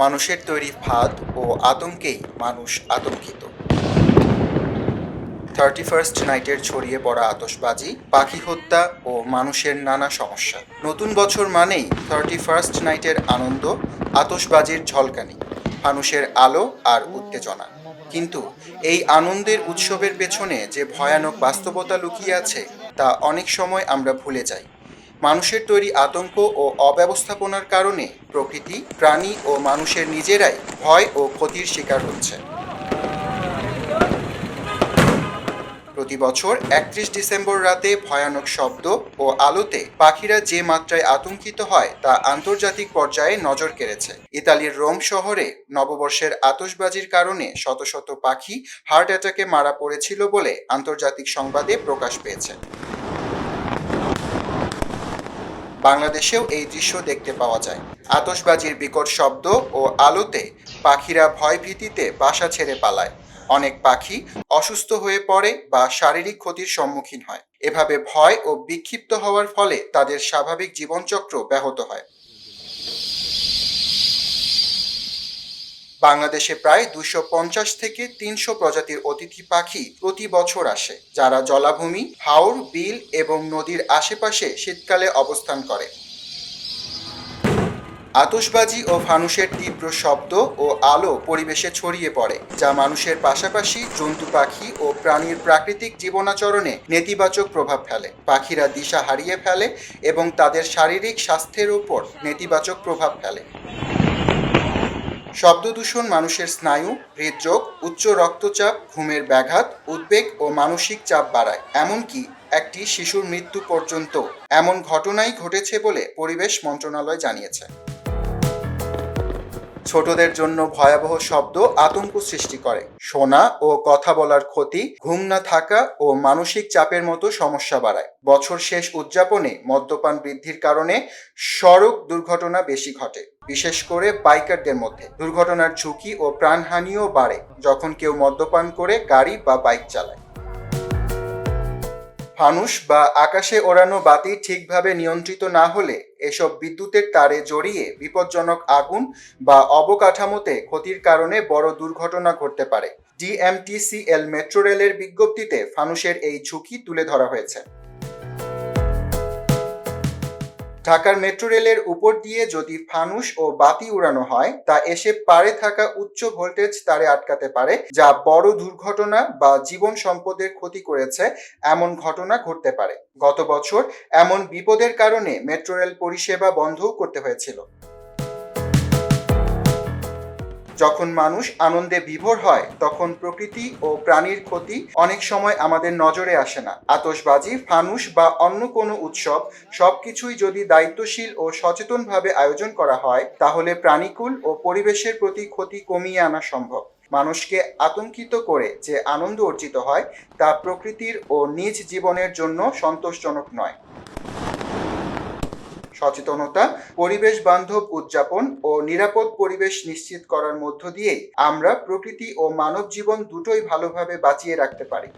মানুষের তৈরি ফাঁদ ও আতঙ্কেই মানুষ আতঙ্কিত। 31st নাইটের ছড়িয়ে পড়া আতশবাজি, পাখি হত্যা ও মানুষের নানা সমস্যা। নতুন বছর মানেই 31st নাইটের আনন্দ, আতশবাজির ঝলকানি, ফানুসের আলো আর উত্তেজনা। কিন্তু এই আনন্দের উৎসবের পেছনে যে ভয়ানক বাস্তবতা লুকিয়ে আছে তা অনেক সময় আমরা ভুলে যাই। মানুষের তৈরি আতঙ্ক ও অব্যবস্থাপনার কারণে প্রকৃতি, প্রাণী ও মানুষের নিজেরাই ভয় ও ক্ষতির শিকার হচ্ছে। প্রতি বছর 31 ডিসেম্বর রাতে ভয়ানক শব্দ ও আলোতে পাখিরা যে মাত্রায় আতঙ্কিত হয় তা আন্তর্জাতিক পর্যায়ে নজর কেড়েছে। ইতালির রোম শহরে নববর্ষের আতশবাজির কারণে শত শত পাখি হার্ট অ্যাটাকে মারা পড়েছিল বলে আন্তর্জাতিক সংবাদে প্রকাশ পেয়েছে। বাংলাদেশেও এই দৃশ্য দেখতে পাওয়া যায়। আতশবাজির বিকট শব্দ ও আলোতে পাখিরা ভয়ভীতিতে বাসা ছেড়ে পালায়। অনেক পাখি অসুস্থ হয়ে পড়ে বা শারীরিক ক্ষতির সম্মুখীন হয়। এভাবে ভয় ও বিক্ষিপ্ত হওয়ার ফলে তাদের স্বাভাবিক জীবনচক্র ব্যাহত হয়। বাংলাদেশে প্রায় 250 থেকে 300 প্রজাতির অতিথি পাখি প্রতি বছর আসে, যারা জলাভূমি, হাওর, বিল এবং নদীর আশেপাশে শীতকালে অবস্থান করে। আতশবাজি ও ফানুসের তীব্র শব্দ ও আলো পরিবেশে ছড়িয়ে পড়ে, যা মানুষের পাশাপাশি জন্তু, পাখি ও প্রাণীর প্রাকৃতিক জীবনাচরণে নেতিবাচক প্রভাব ফেলে। পাখিরা দিশা হারিয়ে ফেলে এবং তাদের শারীরিক স্বাস্থ্যের উপর নেতিবাচক প্রভাব ফেলে। শব্দ দূষণ মানুষের স্নায়ু, হৃদরোগ, উচ্চ রক্তচাপ, ঘুমের ব্যাঘাত, উদ্বেগ ও মানসিক চাপ বাড়ায়। এমনকি একটি শিশুর মৃত্যু পর্যন্ত এমন ঘটনাই ঘটেছে বলে পরিবেশ মন্ত্রণালয় জানিয়েছে। ছোটদের জন্য ভয়াবহ শব্দ আতঙ্ক সৃষ্টি করে। শোনা ও কথা বলার ক্ষতি, ঘুম না থাকা ও মানসিক চাপের মতো সমস্যা বাড়ায়। বছর শেষ উদযাপনে মদ্যপান বৃদ্ধির কারণে সড়ক দুর্ঘটনা বেশি ঘটে, বিশেষ করে বাইকারদের মধ্যে। দুর্ঘটনার ঝুঁকি ও প্রাণহানিও বাড়ে যখন কেউ মদ্যপান করে গাড়ি বা বাইক চালায়। ফানুস বা আকাশে ওড়ানো বাতি ঠিকভাবে নিয়ন্ত্রিত না হলে এসব বিদ্যুতের তারে জড়িয়ে বিপজ্জনক আগুন বা অবকাঠামোতে ক্ষতির কারণে বড় দুর্ঘটনা ঘটতে পারে। ডিএমটিসিএল মেট্রো রেলের বিজ্ঞপ্তিতে ফানুসের এই ঝুঁকি তুলে ধরা হয়েছে। ঢাকার মেট্রো রেলের উপর দিয়ে যদি ফানুস ও বাতি উড়ানো হয়, তা এসে পারে থাকা উচ্চ ভোল্টেজ তারে আটকাতে পারে, যা বড় দুর্ঘটনা বা জীবন সম্পদের ক্ষতি করেছে এমন ঘটনা ঘটতে পারে। গত বছর এমন বিপদের কারণে মেট্রো রেল পরিষেবা বন্ধও করতে হয়েছিল। যখন মানুষ আনন্দে বিভোর হয় তখন প্রকৃতি ও প্রাণীর ক্ষতি অনেক সময় আমাদের নজরে আসে না। আতশবাজি, ফানুস বা অন্য কোনো উৎসব সবকিছুই যদি দায়িত্বশীল ও সচেতনভাবে আয়োজন করা হয়, তাহলে প্রাণীকুল ও পরিবেশের প্রতি ক্ষতি কমিয়ে আনা সম্ভব। মানুষকে আতঙ্কিত করে যে আনন্দ অর্জিত হয় তা প্রকৃতির ও নিজ জীবনের জন্য সন্তোষজনক নয়। সচেতনতা, পরিবেশ বান্ধব উদযাপন ও নিরাপদ পরিবেশ নিশ্চিত করার মধ্য দিয়েই আমরা প্রকৃতি ও মানব জীবন দুটোই ভালোভাবে বাঁচিয়ে রাখতে পারি।